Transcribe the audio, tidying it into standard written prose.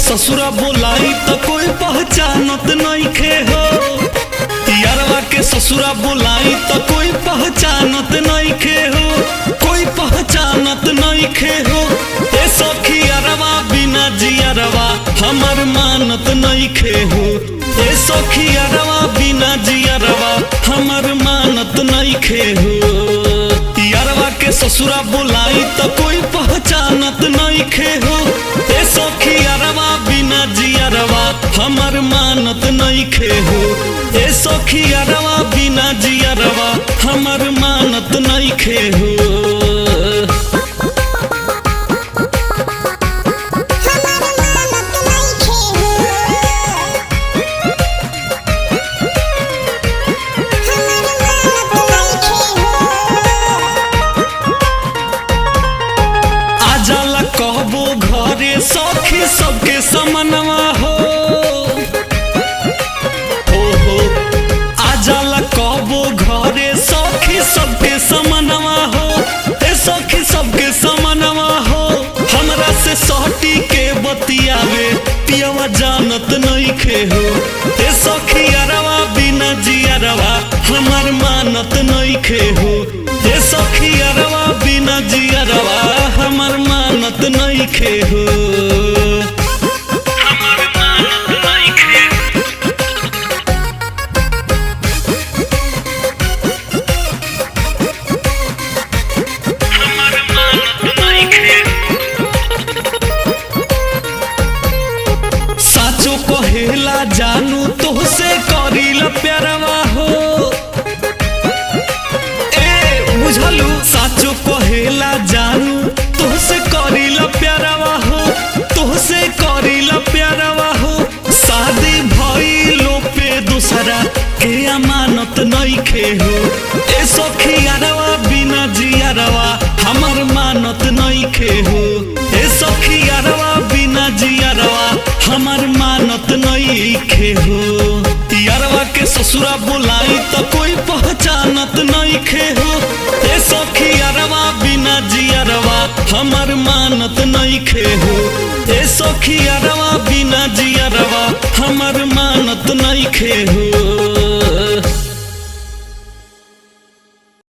ससुरा बोलाई तो कोई पहचानत नइखे हो। यारवा के ससुरा बोलाई तो कोई पहचानत नइखे हो, कोई पहचानत नइखे हो। ए सखी यारवा बिना जियरवा हमर मानत नइखे हो। ए सखी यारवा बिना जियरवा हमर मानत नइखे हो। यारवा के ससुरा बोलाई तो कोई पहचानत नइखे हो। ए सखी यारवा बिना जियरवा हमर मानत नइखे हो। ए सखी यारवा बिना जियरवा हमर मानत नइखे हो। कहबो घरे सखी सबके समनवा हो। ओहो आजाला कहबो घरे सखी सबके समनवा हो। ए सखी सबके समनवा हो। हमरा से सहटी के बतियावे पियवा जानत नइखे हो। ए सखी यारवा बिना जियरवा हमर मानत नइखे हो। ए सखी यारवा बिना जियरवा हमर मानत नइखे हो। हमर मानत नइखे हमर मानत नइखे। साचो कहेला जानू तोहसे करीला प्यारवा हो। बुझलू साचो कहेला जानू तोहसे करीला प्यारवा हो, तोहसे करीला प्यारवा हो। शादी भइलो पे दूसरा के अमानत नइखे हो। ए सखी यारवा बिना जियरवा हमर मानत नइखे हो। ए सखी यारवा बिना जियरवा हमर मानत नइखे हो। यारवा के ससुरा बोलाई तो कोई पहचानत नइखे हो। ए सखी यारवा बिना जियरवा हमर मानत नइखे हो। ए सखी यारवा बिना जियरवा हमर मानत नइखे हो।